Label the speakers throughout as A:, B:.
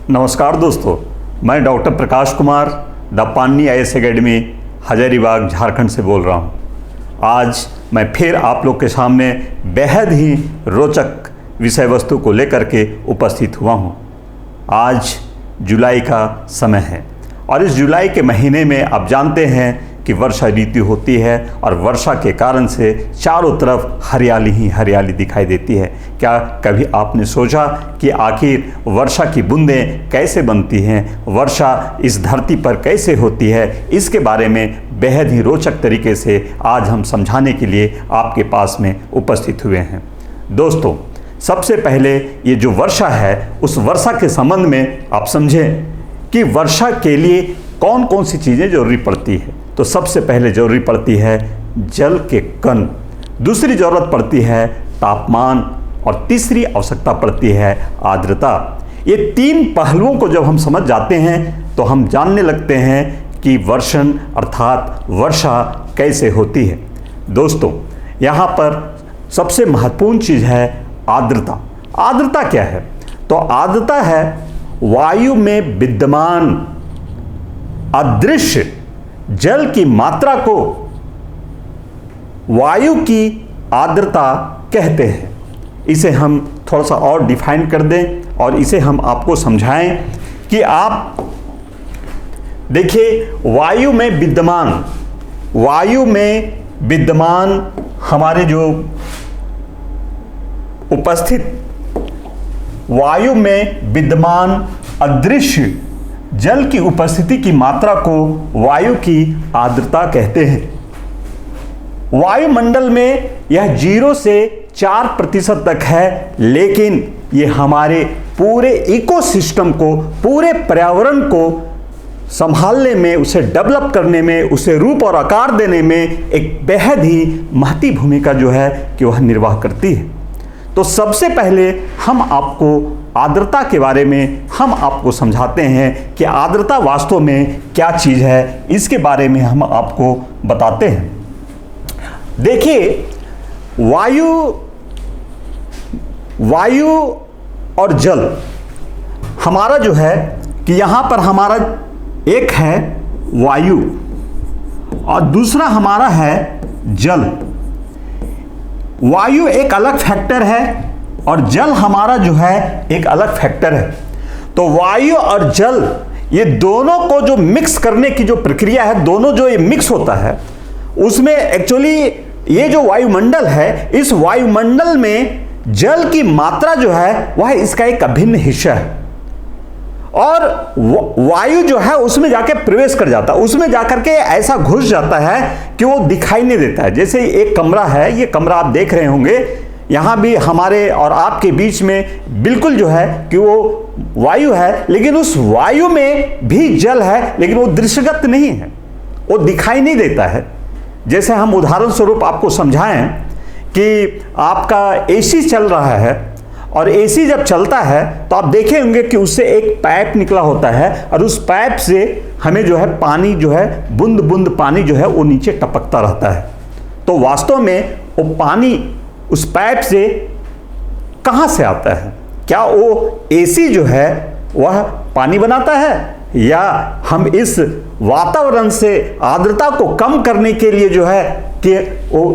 A: नमस्कार दोस्तों, मैं doctor Prakash Kumar the Panini IAS academy Hazaribagh Jharkhand से बोल रहा हूं। आज मैं फिर आप लोग के सामने बेहद ही रोचक विषय वस्तु को लेकर के उपस्थित हुआ हूं। आज जुलाई का समय है और इस जुलाई के महीने में आप जानते हैं कि वर्षा ऋतु होती है और वर्षा के कारण से चारों तरफ हरियाली ही हरियाली दिखाई देती है। क्या कभी आपने सोचा कि आखिर वर्षा की बूंदें कैसे बनती हैं, वर्षा इस धरती पर कैसे होती है? इसके बारे में बेहद ही रोचक तरीके से आज हम समझाने के लिए आपके पास में उपस्थित हुए हैं। दोस्तों, सबसे पहले ये जो वर्षा है, उस वर्षा के संबंध में आप समझें कि वर्षा के लिए कौन कौन सी चीज़ें जरूरी पड़ती है। तो सबसे पहले जरूरी पड़ती है जल के कण, दूसरी ज़रूरत पड़ती है तापमान और तीसरी आवश्यकता पड़ती है आर्द्रता। ये तीन पहलुओं को जब हम समझ जाते हैं तो हम जानने लगते हैं कि वर्षण अर्थात वर्षा कैसे होती है। दोस्तों, यहाँ पर सबसे महत्वपूर्ण चीज़ है आर्द्रता। आर्द्रता क्या है? तो आर्द्रता है वायु में विद्यमान अदृश्य जल की मात्रा को वायु की आर्द्रता कहते हैं। इसे हम थोड़ा सा और डिफाइन कर दें और इसे हम आपको समझाएं कि आप देखिए, वायु में विद्यमान हमारे जो उपस्थित वायु में विद्यमान अदृश्य जल की उपस्थिति की मात्रा को वायु की आर्द्रता कहते हैं। वायुमंडल में यह 0 से 4% तक है, लेकिन ये हमारे पूरे इकोसिस्टम को, पूरे पर्यावरण को संभालने में, उसे डेवलप करने में, उसे रूप और आकार देने में एक बेहद ही महती भूमिका जो है कि वह निर्वाह करती है। तो सबसे पहले हम आपको आर्द्रता के बारे में हम आपको समझाते हैं कि आर्द्रता वास्तव में क्या चीज़ है, इसके बारे में हम आपको बताते हैं। देखिए, वायु और जल हमारा जो है कि यहाँ पर हमारा एक है वायु और दूसरा हमारा है जल। वायु एक अलग फैक्टर है और जल हमारा जो है एक अलग फैक्टर है। तो वायु और जल ये दोनों को जो मिक्स करने की जो प्रक्रिया है, दोनों जो ये मिक्स होता है, उसमें एक्चुअली ये जो वायुमंडल है, इस वायुमंडल में जल की मात्रा जो है वह इसका एक अभिन्न हिस्सा है और वायु जो है उसमें जाके प्रवेश कर जाता है, उसमें जाकर के ऐसा घुस जाता है कि वो दिखाई नहीं देता है। जैसे एक कमरा है, ये कमरा आप देख रहे होंगे, यहाँ भी हमारे और आपके बीच में बिल्कुल जो है कि वो वायु है, लेकिन उस वायु में भी जल है, लेकिन वो दृश्यगत नहीं है, वो दिखाई नहीं देता है। जैसे हम उदाहरण स्वरूप आपको समझाएं कि आपका AC चल रहा है और AC जब चलता है तो आप देखे होंगे कि उससे एक पाइप निकला होता है और उस पाइप से हमें जो है पानी जो है, बूंद बूंद पानी जो है वो नीचे टपकता रहता है। तो वास्तव में वो पानी उस पाइप से कहाँ से आता है? क्या वो AC जो है वह पानी बनाता है, या हम इस वातावरण से आर्द्रता को कम करने के लिए जो है कि वो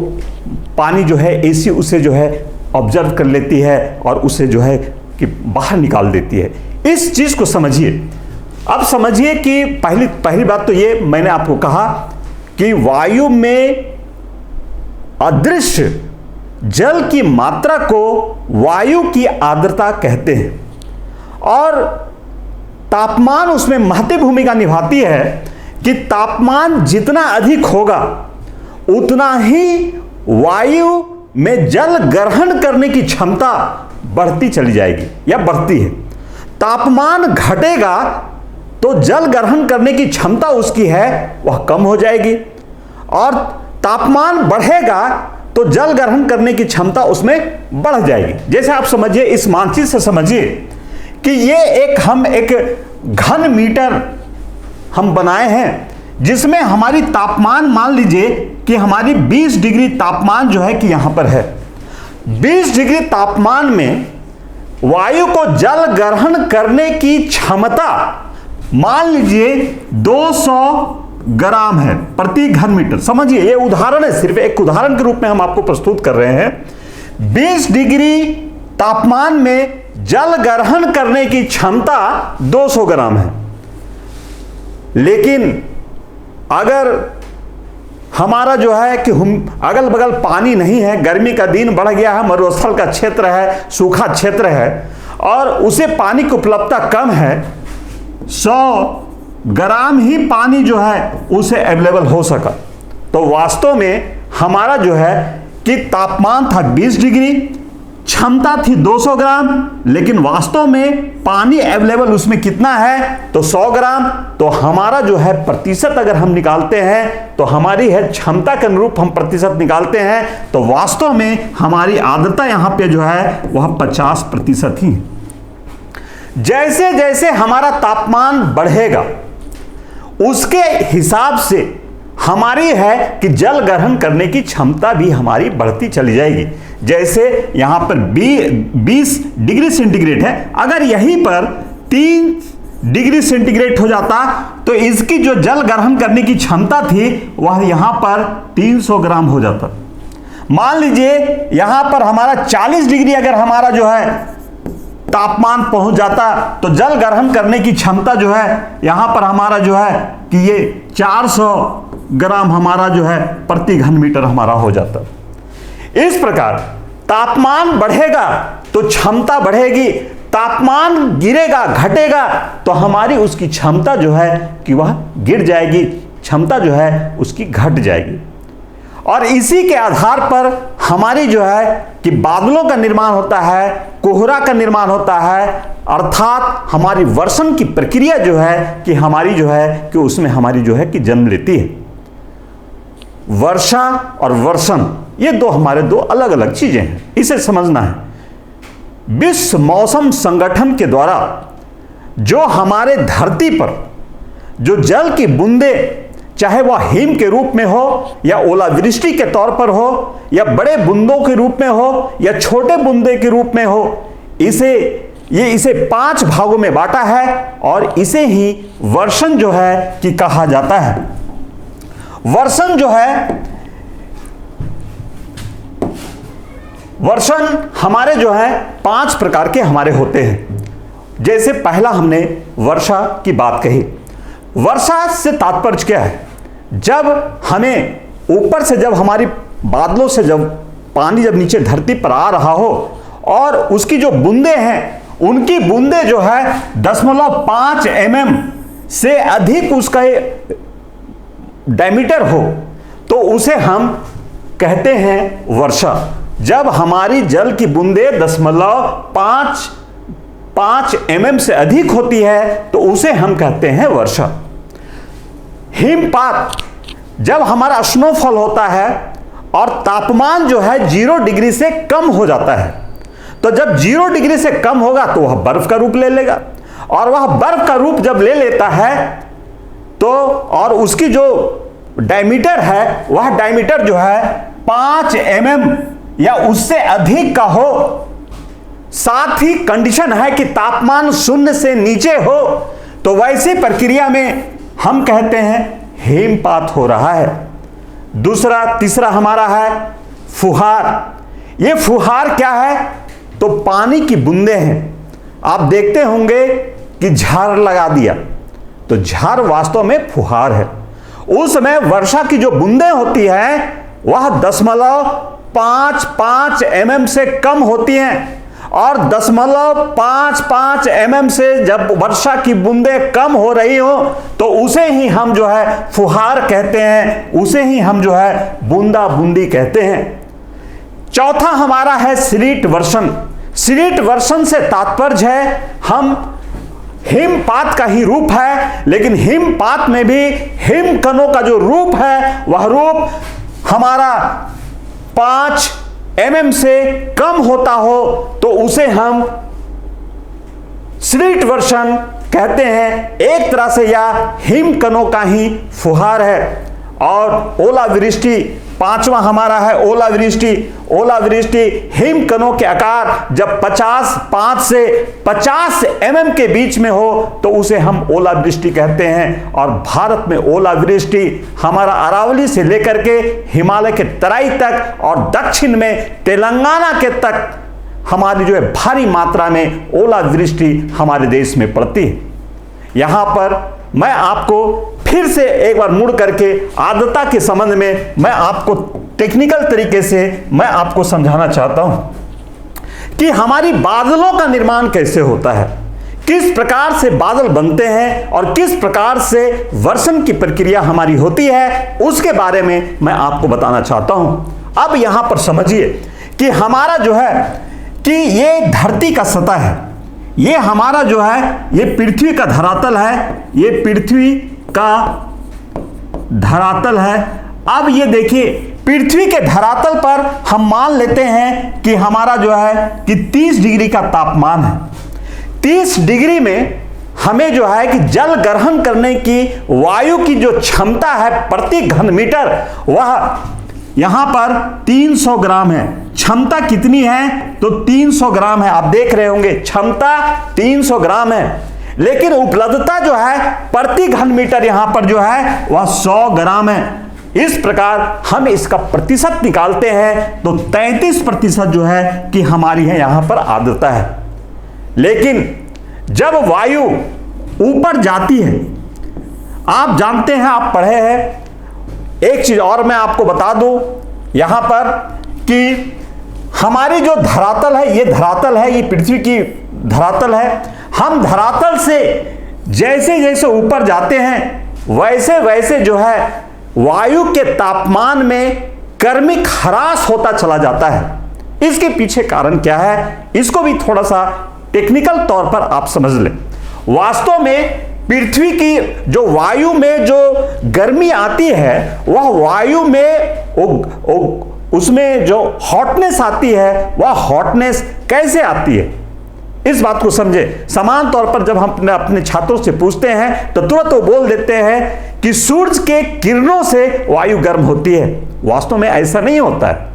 A: पानी जो है AC उसे जो है ऑब्जर्व कर लेती है और उसे जो है कि बाहर निकाल देती है? इस चीज़ को समझिए। अब समझिए कि पहली बात तो ये मैंने आपको कहा कि वायु में अदृश्य जल की मात्रा को वायु की आर्द्रता कहते हैं और तापमान उसमें महत्वपूर्ण भूमिका निभाती है कि तापमान जितना अधिक होगा उतना ही वायु में जल ग्रहण करने की क्षमता बढ़ती चली जाएगी या बढ़ती है। तापमान घटेगा तो जल ग्रहण करने की क्षमता उसकी है वह कम हो जाएगी और तापमान बढ़ेगा तो जल ग्रहण करने की क्षमता उसमें बढ़ जाएगी। जैसे आप समझिए, इस मानचित्र से समझिए कि ये हम एक घन मीटर हम बनाए हैं जिसमें हमारी तापमान मान लीजिए कि हमारी 20 डिग्री तापमान जो है कि यहां पर है। 20 डिग्री तापमान में वायु को जल ग्रहण करने की क्षमता मान लीजिए 200 ग्राम है प्रति घन मीटर। समझिए, ये उदाहरण है, सिर्फ एक उदाहरण के रूप में हम आपको प्रस्तुत कर रहे हैं। 20 डिग्री तापमान में जल ग्रहण करने की क्षमता 200 ग्राम है। लेकिन अगर हमारा जो है कि हम अगल बगल पानी नहीं है, गर्मी का दिन बढ़ गया है, मरुस्थल का क्षेत्र है, सूखा क्षेत्र है और उसे पानी की उपलब्धता कम है, 100 ग्राम ही पानी जो है उसे अवेलेबल हो सका। तो वास्तव में हमारा जो है कि तापमान था 20 डिग्री, क्षमता थी 200 ग्राम, लेकिन वास्तव में पानी अवेलेबल उसमें कितना है तो 100 ग्राम। तो हमारा जो है प्रतिशत अगर हम निकालते हैं तो हमारी है क्षमता के अनुरूप हम प्रतिशत निकालते हैं तो वास्तव में हमारी आर्द्रता यहां पे जो है वह 50% ही है। जैसे जैसे हमारा तापमान बढ़ेगा उसके हिसाब से हमारी है कि जल ग्रहण करने की क्षमता भी हमारी बढ़ती चली जाएगी। जैसे यहां पर 20 डिग्री सेंटीग्रेड है, अगर यहीं पर 3 डिग्री सेंटीग्रेड हो जाता तो इसकी जो जल ग्रहण करने की क्षमता थी वह यहां पर 300 ग्राम हो जाता। मान लीजिए यहां पर हमारा 40 डिग्री अगर हमारा जो है तापमान पहुंच जाता तो जल ग्रहण करने की क्षमता जो है यहां पर हमारा जो है कि ये 400 ग्राम हमारा जो है प्रति घन मीटर हमारा हो जाता। इस प्रकार तापमान बढ़ेगा तो क्षमता बढ़ेगी, तापमान गिरेगा घटेगा तो हमारी उसकी क्षमता जो है कि वह गिर जाएगी, क्षमता जो है उसकी घट जाएगी। और इसी के आधार पर हमारी जो है कि बादलों का निर्माण होता है, कोहरा का निर्माण होता है, अर्थात हमारी वर्षण की प्रक्रिया जो है कि हमारी जो है कि उसमें हमारी जो है कि जन्म लेती है। वर्षा और वर्षण ये हमारे दो अलग अलग चीजें हैं, इसे समझना है। विश्व मौसम संगठन के द्वारा जो हमारे धरती पर जो जल की बूंदें, चाहे वह हिम के रूप में हो या ओलावृष्टि के तौर पर हो या बड़े बूंदों के रूप में हो या छोटे बूंदे के रूप में हो, इसे 5 भागों में बांटा है और इसे ही वर्षण जो है कि कहा जाता है। वर्षण जो है, वर्षण हमारे जो है 5 प्रकार के हमारे होते हैं। जैसे पहला हमने वर्षा की बात कही। वर्षा से तात्पर्य क्या है? जब हमें ऊपर से जब हमारी बादलों से जब पानी जब नीचे धरती पर आ रहा हो और उसकी जो बूंदें हैं उनकी बूंदें जो है 0.5 mm से अधिक उसका डायमीटर हो तो उसे हम कहते हैं वर्षा। जब हमारी जल की बूंदें 0.5 mm से अधिक होती है तो उसे हम कहते हैं वर्षा। हिमपात, जब हमारा स्नोफॉल होता है और तापमान जो है 0 डिग्री से कम हो जाता है, तो जब 0 डिग्री से कम होगा तो वह बर्फ का रूप ले लेगा और वह बर्फ का रूप जब ले लेता है तो और उसकी जो डायमीटर है वह डायमीटर जो है 5 mm या उससे अधिक का हो, साथ ही कंडीशन है कि तापमान 0 से नीचे हो, तो वैसी प्रक्रिया में हम कहते हैं हिमपात हो रहा है। तीसरा हमारा है फुहार। ये फुहार क्या है? तो पानी की बूंदें हैं। आप देखते होंगे कि झार लगा दिया तो झार वास्तव में फुहार है। उस समय वर्षा की जो बूंदें होती हैं वह 0.55 mm से कम होती हैं और 0.55 mm से जब वर्षा की बूंदें कम हो रही हो तो उसे ही हम जो है फुहार कहते हैं, उसे ही हम जो है बूंदा बूंदी कहते हैं। चौथा हमारा है शीत वर्षण। शीत वर्षण से तात्पर्य है हम हिमपात का ही रूप है, लेकिन हिमपात में भी हिमकणों का जो रूप है वह रूप हमारा 5 mm से कम होता हो तो उसे हम शीत वर्षण कहते हैं। एक तरह से यह हिमकणों का ही फुहार है। और ओलावृष्टि पांचवा हमारा है ओलावृष्टि। ओलावृष्टि हिमकणों के आकार जब 5 से 50 mm के बीच में हो तो उसे हम ओलावृष्टि कहते हैं। और भारत में ओलावृष्टि हमारा अरावली से लेकर के हिमालय के तराई तक और दक्षिण में तेलंगाना के तक हमारी जो है भारी मात्रा में ओलावृष्टि हमारे देश में पड़ती है। यहां पर मैं आपको फिर से एक बार मुड़ करके आर्द्रता के संबंध में मैं आपको टेक्निकल तरीके से मैं आपको समझाना चाहता हूं कि हमारी बादलों का निर्माण कैसे होता है, किस प्रकार से बादल बनते हैं और किस प्रकार से वर्षण की प्रक्रिया हमारी होती है, उसके बारे में मैं आपको बताना चाहता हूं। अब यहां पर समझिए कि हमारा जो है कि ये धरती का सतह है, ये हमारा जो है ये पृथ्वी का धरातल है, ये पृथ्वी का धरातल है। अब ये देखिए पृथ्वी के धरातल पर हम मान लेते हैं कि हमारा जो है कि 30 डिग्री का तापमान है। 30 डिग्री में हमें जो है कि जल ग्रहण करने की वायु की जो क्षमता है प्रति घन मीटर वह यहां पर 300 ग्राम है। क्षमता कितनी है तो 300 ग्राम है। आप देख रहे होंगे क्षमता 300 ग्राम है, लेकिन उपलब्धता जो है प्रति घन मीटर यहां पर जो है वह 100 ग्राम है। इस प्रकार हम इसका प्रतिशत निकालते हैं तो 33% जो है कि हमारी है यहां पर आर्द्रता है। लेकिन जब वायु ऊपर जाती है, आप जानते हैं, आप पढ़े हैं, एक चीज और मैं आपको बता दूं यहां पर कि हमारी जो धरातल है, ये धरातल है, ये पृथ्वी की धरातल है। हम धरातल से जैसे जैसे ऊपर जाते हैं वैसे वैसे जो है वायु के तापमान में क्रमिक ह्रास होता चला जाता है। इसके पीछे कारण क्या है, इसको भी थोड़ा सा टेक्निकल तौर पर आप समझ लें। वास्तव में पृथ्वी की जो वायु में जो गर्मी आती है वह वायु में उसमें जो हॉटनेस आती है वह हॉटनेस कैसे आती है, इस बात को समझे। समान तौर पर जब हम अपने छात्रों से पूछते हैं तो तुरंत वो बोल देते हैं कि सूरज के किरणों से वायु गर्म होती है। वास्तव में ऐसा नहीं होता है।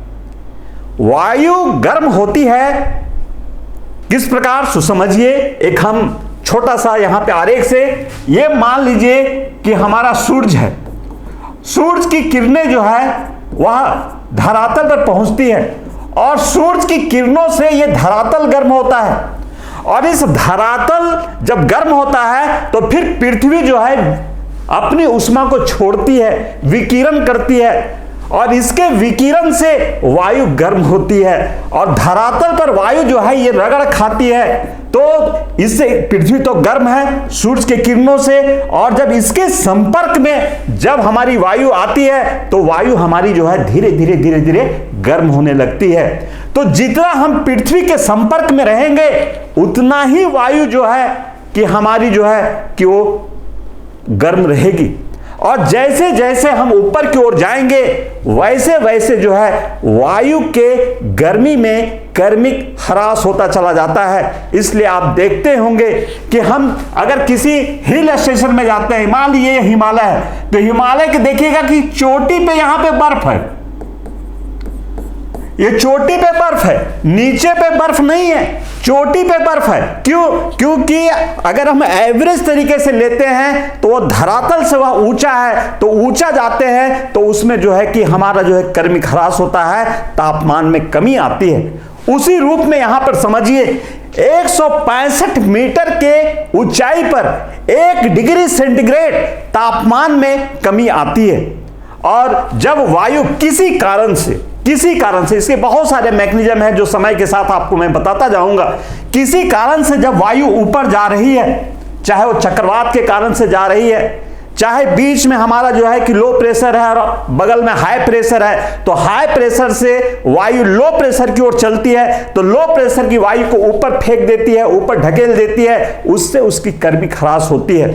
A: वायु गर्म होती है किस प्रकार, सो समझिए। एक हम छोटा सा यहां पे आरेख से ये मान लीजिए कि हमारा सूरज है। सूरज की किरणें जो है वह धरातल पर पहुंचती है और सूरज की किरणों से यह धरातल गर्म होता है। और इस धरातल जब गर्म होता है तो फिर पृथ्वी जो है अपनी ऊष्मा को छोड़ती है, विकिरण करती है और इसके विकिरण से वायु गर्म होती है और धरातल पर वायु जो है ये रगड़ खाती है। तो इससे पृथ्वी तो गर्म है सूरज के किरणों से, और जब इसके संपर्क में जब हमारी वायु आती है तो वायु हमारी जो है धीरे धीरे धीरे धीरे गर्म होने लगती है। तो जितना हम पृथ्वी के संपर्क में रहेंगे उतना ही वायु जो है कि हमारी जो है कि वो गर्म रहेगी। और जैसे जैसे हम ऊपर की ओर जाएंगे वैसे वैसे जो है वायु के गर्मी में क्रमिक ह्रास होता चला जाता है। इसलिए आप देखते होंगे कि हम अगर किसी हिल स्टेशन में जाते हैं, मान लीजिए हिमालय है, तो हिमालय के देखिएगा कि चोटी पे यहां पे बर्फ है, ये चोटी पे बर्फ है, नीचे पे बर्फ नहीं है, चोटी पे बर्फ है। क्यों? क्योंकि अगर हम एवरेज तरीके से लेते हैं तो वो धरातल से वह ऊंचा है, तो ऊंचा जाते हैं तो उसमें जो है कि हमारा जो है क्रमिक ह्रास होता है, तापमान में कमी आती है। उसी रूप में यहां पर समझिए 165 मीटर के ऊंचाई पर 1 डिग्री सेंटीग्रेड तापमान में कमी आती है। और जब वायु किसी कारण से इसके बहुत सारे मैकेनिज्म हैं जो समय के साथ आपको मैं बताता जाऊंगा, किसी कारण से जब वायु ऊपर जा रही है, चाहे वो चक्रवात के कारण से जा रही है, चाहे बीच में हमारा जो है कि लो प्रेशर है और बगल में हाई प्रेशर है, तो हाई प्रेशर से वायु लो प्रेशर की ओर चलती है तो लो प्रेशर की वायु को ऊपर फेंक देती है, ऊपर ढकेल देती है, उससे उसकी क्रमिक ह्रास होती है।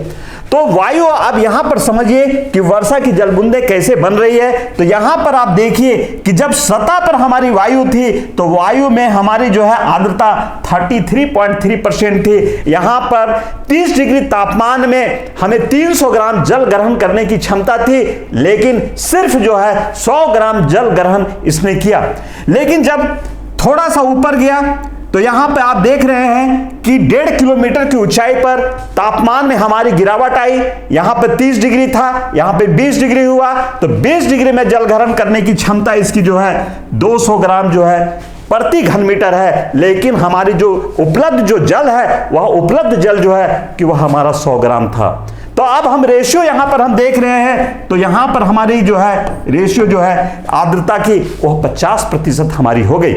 A: तो वायु, अब यहां पर समझिए कि वर्षा की जल बूंदें कैसे बन रही है। तो यहां पर आप देखिए कि जब सतह पर हमारी वायु थी तो वायु में हमारी जो है आर्द्रता 33.3% थी। यहां पर 30 डिग्री तापमान में हमें 300 ग्राम जल ग्रहण करने की क्षमता थी, लेकिन सिर्फ जो है 100 ग्राम जल ग्रहण इसने किया। लेकिन जब थोड़ा सा ऊपर गया तो यहां पे आप देख रहे हैं कि 1.5 किलोमीटर की ऊंचाई पर तापमान में हमारी गिरावट आई। यहां पे 30 डिग्री था, यहां पे 20 डिग्री हुआ। तो 20 डिग्री में जल ग्रहण करने की क्षमता इसकी जो है 200 ग्राम जो है प्रति घन मीटर है। लेकिन हमारी जो उपलब्ध जो जल है, वह उपलब्ध जल जो है कि वह हमारा 100 ग्राम था। तो अब हम रेशियो यहां पर हम देख रहे हैं, तो यहां पर हमारी जो है रेशियो जो है आर्द्रता की वह 50% हमारी हो गई।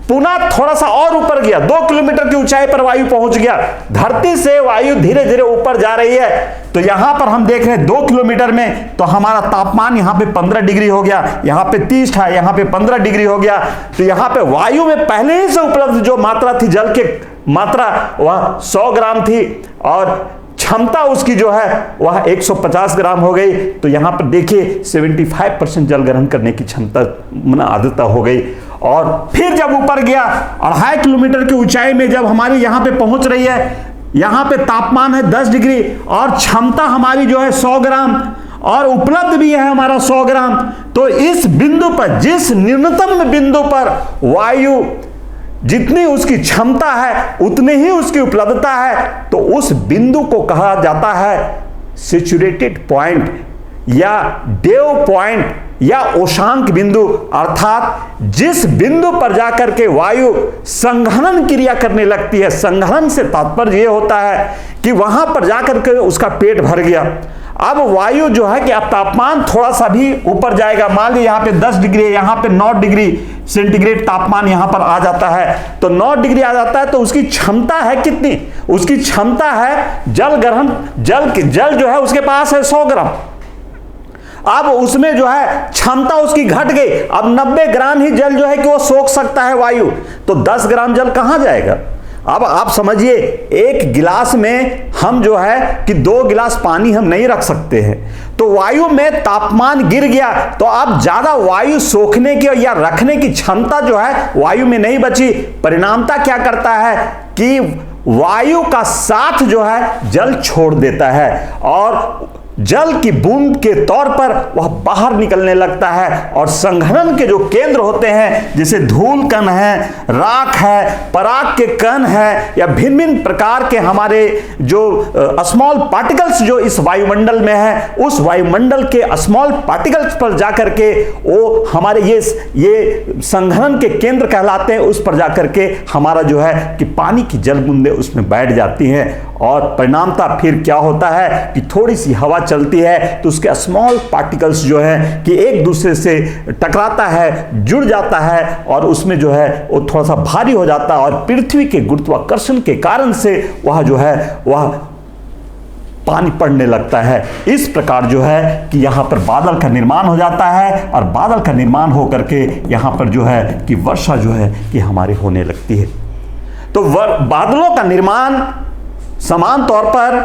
A: पुनः थोड़ा सा और ऊपर गया, 2 किलोमीटर की ऊंचाई पर वायु पहुंच गया। धरती से वायु धीरे धीरे ऊपर जा रही है। तो यहां पर हम देख रहे हैं 2 किलोमीटर में तो हमारा तापमान यहां पे 15 डिग्री हो गया, यहां पे 30 था, यहां पे 15 डिग्री हो गया। तो यहां पे वायु में पहले ही से उपलब्ध जो मात्रा थी, जल की मात्रा, वह 100 ग्राम थी और क्षमता उसकी जो है वह 150 ग्राम हो गई। तो यहां पर देखिए 75% जल ग्रहण करने की क्षमता आर्द्रता हो गई। और फिर जब ऊपर गया 2.5 किलोमीटर की ऊंचाई में जब हमारी यहां पे पहुंच रही है, यहां पे तापमान है 10 डिग्री और क्षमता हमारी जो है 100 ग्राम और उपलब्ध भी है हमारा 100 ग्राम। तो इस बिंदु पर, जिस न्यूनतम बिंदु पर वायु जितनी उसकी क्षमता है उतनी ही उसकी उपलब्धता है, तो उस बिंदु को कहा जाता है सैचुरेटेड पॉइंट या डेव पॉइंट या ओशांक बिंदु। अर्थात जिस बिंदु पर जाकर के वायु संघनन क्रिया करने लगती है। संघनन से तात्पर्य यह होता है कि वहां पर जाकर के उसका पेट भर गया। अब वायु जो है कि अब तापमान थोड़ा सा भी ऊपर जाएगा, मान लीजिए यहाँ पे 10 डिग्री, यहाँ पे 9 डिग्री सेंटीग्रेड तापमान यहाँ पर आ जाता है। तो 9 डिग्री आ जाता है तो उसकी क्षमता है कितनी? उसकी क्षमता है जल ग्रहण, जल जो है उसके पास है 100 ग्राम। अब उसमें जो है क्षमता उसकी घट गई, अब 90 ग्राम ही जल जो है कि वो सोख सकता है वायु। तो 10 ग्राम जल कहां जाएगा? अब आप समझिए, एक गिलास में हम जो है कि 2 गिलास पानी हम नहीं रख सकते हैं। तो वायु में तापमान गिर गया तो अब ज्यादा वायु सोखने की या रखने की क्षमता जो है वायु में नहीं बची। परिणामता क्या करता है कि वायु का साथ जो है जल छोड़ देता है और जल की बूंद के तौर पर वह बाहर निकलने लगता है। और संघनन के जो केंद्र होते हैं, जैसे धूल कण है, राख है, पराग के कण है या भिन्न भिन्न प्रकार के हमारे जो स्मॉल पार्टिकल्स जो इस वायुमंडल में है, उस वायुमंडल के स्मॉल पार्टिकल्स पर जाकर के वो हमारे ये संघनन के केंद्र कहलाते हैं। उस पर जाकर के हमारा जो है कि पानी की जल बूंदें उसमें बैठ जाती हैं और परिणामता फिर क्या होता है कि थोड़ी सी हवा चलती है तो उसके स्मॉल पार्टिकल्स जो है कि एक दूसरे से टकराता है, जुड़ जाता है और उसमें जो है वो थोड़ा सा भारी हो जाता है और पृथ्वी के गुरुत्वाकर्षण के कारण से वह जो है वह पानी पड़ने लगता है। इस प्रकार जो है कि यहां पर बादल का निर्माण हो जाता है और बादल का निर्माण होकर के यहां पर जो है कि वर्षा जो है कि हमारे होने लगती है। तो बादलों का निर्माण समान तौर पर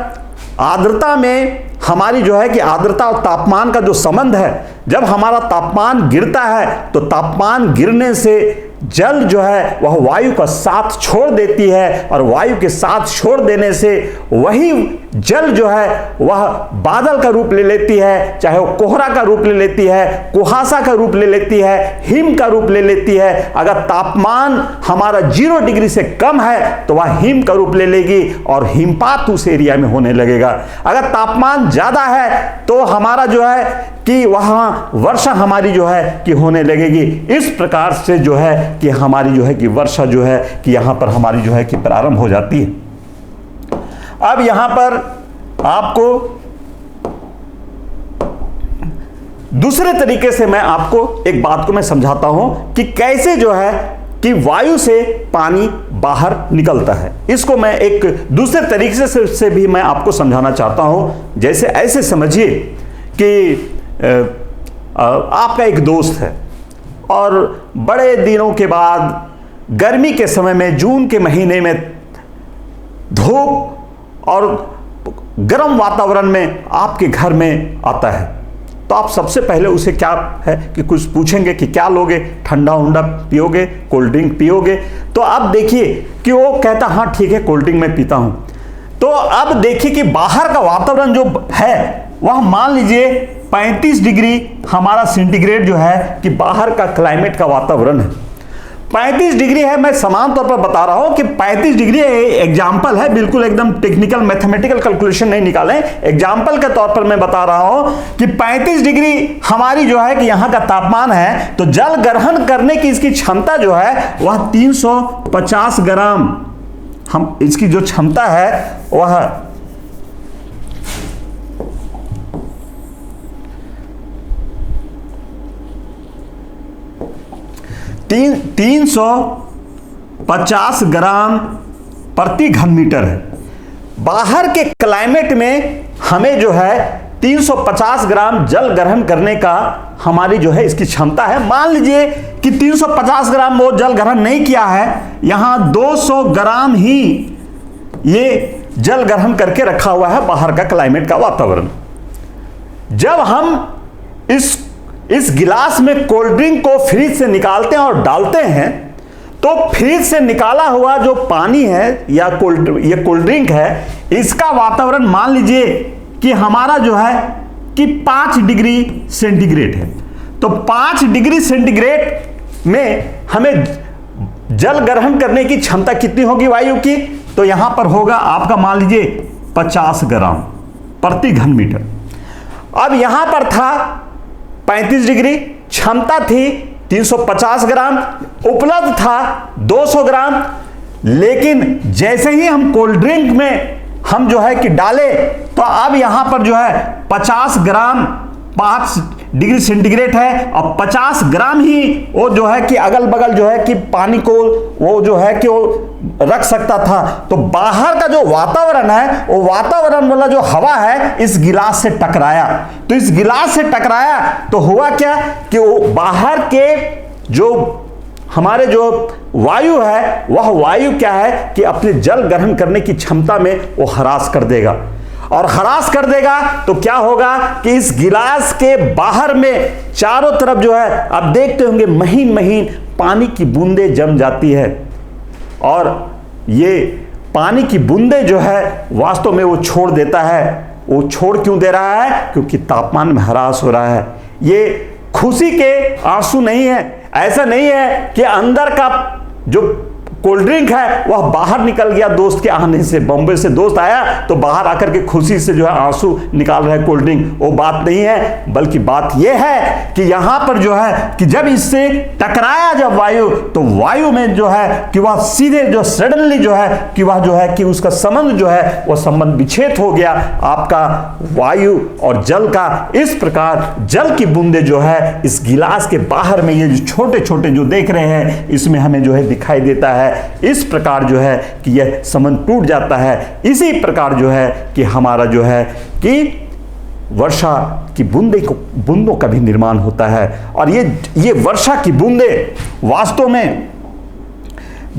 A: आर्द्रता में हमारी जो है कि आर्द्रता और तापमान का जो संबंध है, जब हमारा तापमान गिरता है तो तापमान गिरने से जल जो है वह वायु का साथ छोड़ देती है और वायु के साथ छोड़ देने से वही जल जो है वह बादल का रूप ले लेती है, चाहे वो कोहरा का रूप ले लेती है, कुहासा का रूप ले लेती है, हिम का रूप ले लेती है। अगर तापमान हमारा 0 डिग्री से कम है तो वह हिम का रूप ले लेगी और हिमपात उस एरिया में होने लगेगा। अगर तापमान ज्यादा है तो हमारा जो है कि वहां वर्षा हमारी जो है कि होने लगेगी। इस प्रकार से जो है कि हमारी जो है कि वर्षा जो है कि यहां पर हमारी जो है कि प्रारंभ हो जाती है। अब यहां पर आपको दूसरे तरीके से मैं आपको एक बात को मैं समझाता हूं कि कैसे जो है कि वायु से पानी बाहर निकलता है। इसको मैं एक दूसरे तरीके से भी मैं आपको समझाना चाहता हूं। जैसे ऐसे समझिए कि आपका एक दोस्त है और बड़े दिनों के बाद गर्मी के समय में जून के महीने में धूप और गर्म वातावरण में आपके घर में आता है, तो आप सबसे पहले उसे क्या है कि कुछ पूछेंगे कि क्या लोगे, ठंडा उंडा पियोगे, कोल्ड ड्रिंक पियोगे? तो अब देखिए कि वो कहता हाँ ठीक है कोल्ड ड्रिंक मैं पीता हूं। तो अब देखिए कि बाहर का वातावरण जो है वह मान लीजिए 35 डिग्री हमारा सेंटीग्रेड जो है कि बाहर का क्लाइमेट का वातावरण है, 35 डिग्री है। मैं समान तौर पर बता रहा हूं कि 35 डिग्री एग्जाम्पल है, बिल्कुल एकदम टेक्निकल मैथमेटिकल कैलकुलेशन नहीं निकालें, एग्जाम्पल के तौर पर मैं बता रहा हूं कि 35 डिग्री हमारी जो है कि यहां का तापमान है, तो जल ग्रहण करने की इसकी क्षमता जो है वह 350 ग्राम, हम इसकी जो क्षमता है वह 350 ग्राम प्रति घन मीटर है। बाहर के क्लाइमेट में हमें जो है 350 ग्राम जल ग्रहण करने का हमारी जो है इसकी क्षमता है। मान लीजिए कि 350 ग्राम वो जल ग्रहण नहीं किया है, यहां 200 ग्राम ही ये जल ग्रहण करके रखा हुआ है बाहर का क्लाइमेट का वातावरण। जब हम इस गिलास में कोल्ड ड्रिंक को फ्रिज से निकालते हैं और डालते हैं, तो फ्रिज से निकाला हुआ जो पानी है या ये कोल्ड ड्रिंक है, इसका वातावरण मान लीजिए कि हमारा जो है कि 5 डिग्री सेंटीग्रेड है। तो 5 डिग्री सेंटीग्रेड में हमें जल ग्रहण करने की क्षमता कितनी होगी वायु की? तो यहां पर होगा आपका मान लीजिए 50 ग्राम प्रति घन मीटर। अब यहां पर था 35 डिग्री, क्षमता थी 350 ग्राम, उपलब्ध था 200 ग्राम, लेकिन जैसे ही हम कोल्ड ड्रिंक में हम जो है कि डाले, तो अब यहां पर जो है 50 ग्राम 5 डिग्री सेंटीग्रेड है, और 50 ग्राम ही वो जो है कि अगल बगल जो है कि पानी को वो जो है कि वो रख सकता था। तो बाहर का जो वातावरण है, वो वातावरण वाला जो हवा है इस गिलास से टकराया, तो इस गिलास से टकराया तो हुआ क्या कि वो बाहर के जो हमारे जो वायु है, वह वायु क्या है कि अपने जल ग्रहण करने की क्षमता में वो ह्रास कर देगा, और ह्रास कर देगा तो क्या होगा कि इस गिलास के बाहर में चारों तरफ जो है आप देखते होंगे महीन महीन पानी की बूंदें जम जाती है, और ये पानी की बूंदें जो है वास्तव में वो छोड़ देता है। वो छोड़ क्यों दे रहा है? क्योंकि तापमान में ह्रास हो रहा है। ये खुशी के आंसू नहीं है, ऐसा नहीं है कि अंदर का जो कोल्ड ड्रिंक है वह बाहर निकल गया दोस्त के आने से, बॉम्बे से दोस्त आया तो बाहर आकर के खुशी से जो है आंसू निकाल रहा है कोल्ड ड्रिंक, वो बात नहीं है। बल्कि बात यह है कि यहां पर जो है कि जब इससे टकराया जब वायु, तो वायु में जो है कि वह सीधे जो सडनली जो है कि वह जो है कि उसका संबंध जो है वह संबंध विच्छेद हो गया आपका वायु और जल का। इस प्रकार जल की बूंदे जो है इस गिलास के बाहर में ये जो छोटे छोटे जो देख रहे हैं इसमें हमें जो है दिखाई देता है। इस प्रकार जो है कि यह संबंध टूट जाता है। इसी प्रकार जो है कि हमारा जो है कि वर्षा की बूंदों का भी निर्माण होता है, और ये वर्षा की बूंदें वास्तव में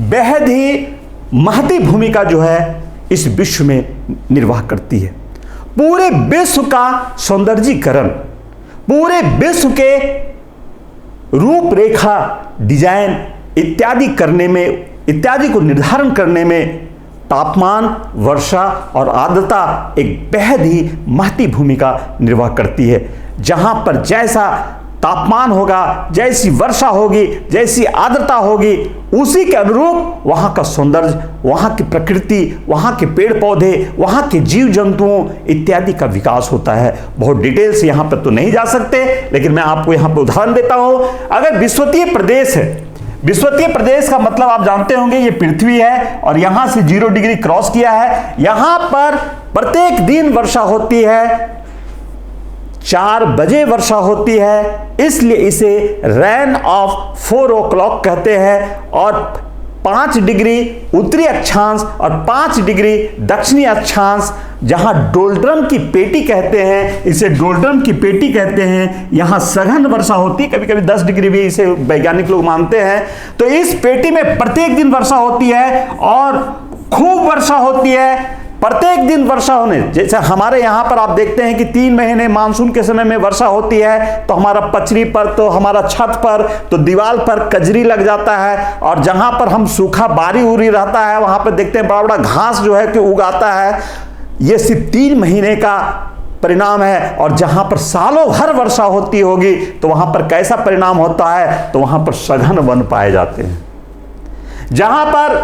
A: बेहद ही महती भूमिका जो है इस विश्व में निर्वाह करती है। पूरे विश्व का सौंदर्यीकरण, पूरे विश्व के रूपरेखा, डिजाइन इत्यादि करने में, इत्यादि को निर्धारण करने में तापमान, वर्षा और आर्द्रता एक बेहद ही महती भूमिका निर्वाह करती है। जहां पर जैसा तापमान होगा, जैसी वर्षा होगी, जैसी आर्द्रता होगी, उसी के अनुरूप वहां का सौंदर्य, वहां की प्रकृति, वहां के पेड़ पौधे, वहां के जीव जंतुओं इत्यादि का विकास होता है। बहुत डिटेल से यहां पर तो नहीं जा सकते, लेकिन मैं आपको यहां पर उदाहरण देता हूं। अगर विषुवतीय प्रदेश है, विषुवतीय प्रदेश का मतलब आप जानते होंगे ये पृथ्वी है, और यहां से 0 डिग्री क्रॉस किया है। यहां पर प्रत्येक दिन वर्षा होती है, 4 बजे वर्षा होती है, इसलिए इसे रेन ऑफ 4 o'clock कहते हैं। और 5 डिग्री उत्तरी अक्षांश और 5 डिग्री दक्षिणी अक्षांश, जहां डोल्ड्रम की पेटी कहते हैं, इसे डोल्ड्रम की पेटी कहते हैं, यहां सघन वर्षा होती है, कभी कभी 10 डिग्री भी इसे वैज्ञानिक लोग मानते हैं। तो इस पेटी में प्रत्येक दिन वर्षा होती है और खूब वर्षा होती है। प्रत्येक दिन वर्षा होने, जैसे हमारे यहाँ पर आप देखते हैं कि 3 महीने मानसून के समय में वर्षा होती है तो हमारा पचरी पर, तो हमारा छत पर, तो दीवार पर कजरी लग जाता है, और जहाँ पर हम सूखा बारी उरी रहता है वहाँ पर देखते हैं बड़ा बड़ा घास जो है कि उगाता है। ये सिर्फ 3 महीने का परिणाम है। और जहां पर सालों भर वर्षा होती होगी तो वहां पर कैसा परिणाम होता है, तो वहां पर सघन वन पाए जाते हैं। जहां पर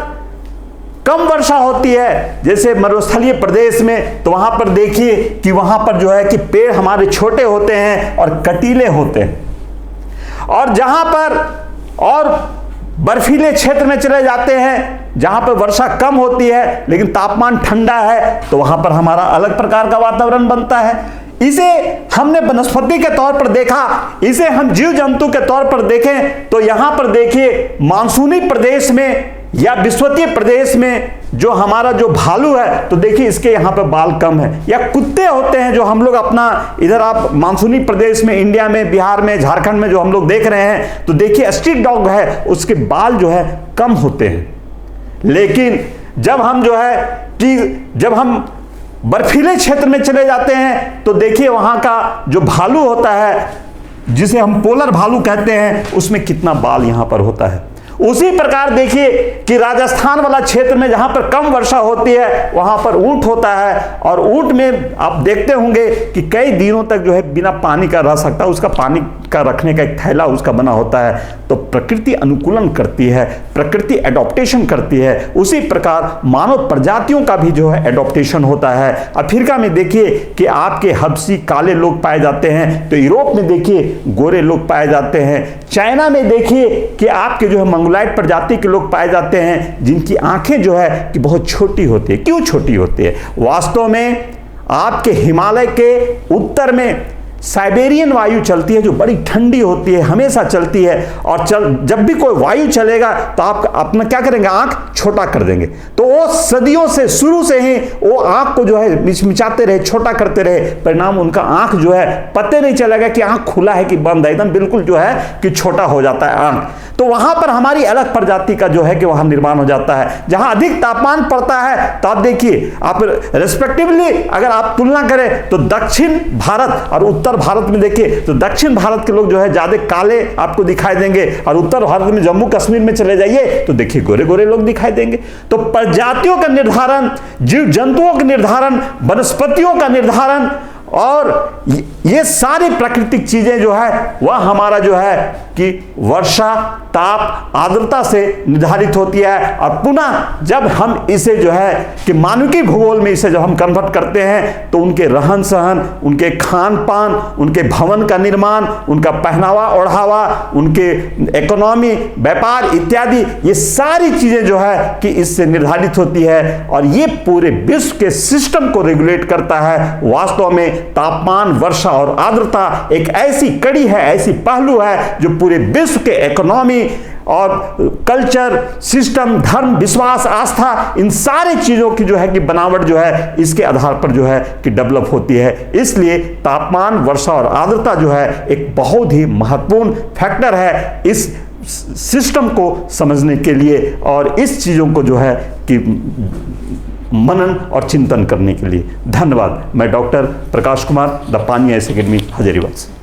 A: कम वर्षा होती है जैसे मरुस्थलीय प्रदेश में, तो वहां पर देखिए कि वहां पर जो है कि पेड़ हमारे छोटे होते हैं और कटीले होते हैं। और जहां पर और बर्फीले क्षेत्र में चले जाते हैं जहां पर वर्षा कम होती है लेकिन तापमान ठंडा है, तो वहां पर हमारा अलग प्रकार का वातावरण बनता है। इसे हमने वनस्पति के तौर पर देखा, इसे हम जीव जंतु के तौर पर देखें तो यहां पर देखिए मानसूनी प्रदेश में या विषुवतीय प्रदेश में जो हमारा जो भालू है, तो देखिए इसके यहाँ पे बाल कम है। या कुत्ते होते हैं जो हम लोग अपना इधर आप मानसूनी प्रदेश में, इंडिया में, बिहार में, झारखंड में जो हम लोग देख रहे हैं, तो देखिए स्ट्रीट डॉग है, उसके बाल जो है कम होते हैं। लेकिन जब हम जो है कि जब हम बर्फीले क्षेत्र में चले जाते हैं तो देखिए वहां का जो भालू होता है, जिसे हम पोलर भालू कहते हैं, उसमें कितना बाल यहां पर होता है। उसी प्रकार देखिए कि राजस्थान वाला क्षेत्र में जहां पर कम वर्षा होती है वहां पर ऊंट होता है, और ऊंट में आप देखते होंगे कि कई दिनों तक जो है बिना पानी का रह सकता है, उसका पानी का रखने का एक थैला उसका बना होता है। तो प्रकृति अनुकूलन करती है, प्रकृति एडॉप्टेशन करती है। उसी प्रकार मानव प्रजातियों का भी जो है एडॉप्टेशन होता है। अफ्रीका में देखिए कि आपके हबशी काले लोग पाए जाते हैं, तो यूरोप में देखिए गोरे लोग पाए जाते हैं। चाइना में देखिए कि आपके जो है मंगोलाइड प्रजाति के लोग पाए जाते हैं जिनकी आंखें जो है कि बहुत छोटी होती है। क्यों छोटी होती है? वास्तव में आपके हिमालय के उत्तर में साइबेरियन वायु चलती है जो बड़ी ठंडी होती है, हमेशा चलती है, और जब भी कोई वायु चलेगा तो आप अपना क्या करेंगे, आंख छोटा कर देंगे। तो वो सदियों से, शुरू से ही वो आंख को जो है मिचमिचाते रहे, छोटा करते रहे, परिणाम उनका आंख जो है पता नहीं चलेगा कि आंख खुला है कि बंद है, एकदम बिल्कुल जो है कि छोटा हो जाता है आंख। तो वहां पर हमारी अलग प्रजाति का जो है कि वहां निर्माण हो जाता है। जहां अधिक तापमान पड़ता है तो आप देखिए, आप रेस्पेक्टिवली अगर आप तुलना करें तो दक्षिण भारत और उत्तर भारत में देखिए तो दक्षिण भारत के लोग जो है ज्यादा काले आपको दिखाई देंगे, और उत्तर भारत में जम्मू कश्मीर में चले जाइए तो देखिए गोरे गोरे लोग दिखाई देंगे। तो प्रजातियों का निर्धारण, जीव जंतुओं का निर्धारण, वनस्पतियों का निर्धारण और ये सारी प्राकृतिक चीजें जो है वह हमारा जो है कि वर्षा, ताप, आर्द्रता से निर्धारित होती है। और पुनः जब हम इसे जो है कि मानवीय भूगोल में इसे जब हम कन्वर्ट करते हैं तो उनके रहन सहन, उनके खान पान, उनके भवन का निर्माण, उनका पहनावा ओढ़ावा, उनके इकोनॉमी, व्यापार इत्यादि, ये सारी चीजें जो है कि इससे निर्धारित होती है। और ये पूरे विश्व के सिस्टम को रेगुलेट करता है। वास्तव में तापमान, वर्षा और आर्द्रता एक ऐसी कड़ी है, ऐसी पहलू है जो पूरे विश्व के इकोनॉमी और कल्चर, सिस्टम, धर्म, विश्वास, आस्था, इन सारी चीजों की जो है कि बनावट जो है इसके आधार पर जो है कि डेवलप होती है। इसलिए तापमान, वर्षा और आर्द्रता जो है एक बहुत ही महत्वपूर्ण फैक्टर है इस सिस्टम को समझने के लिए और इस चीजों को जो है कि मनन और चिंतन करने के लिए। धन्यवाद। मैं डॉक्टर प्रकाश कुमार, द पानी आइस एकेडमी, हजारीबाग से।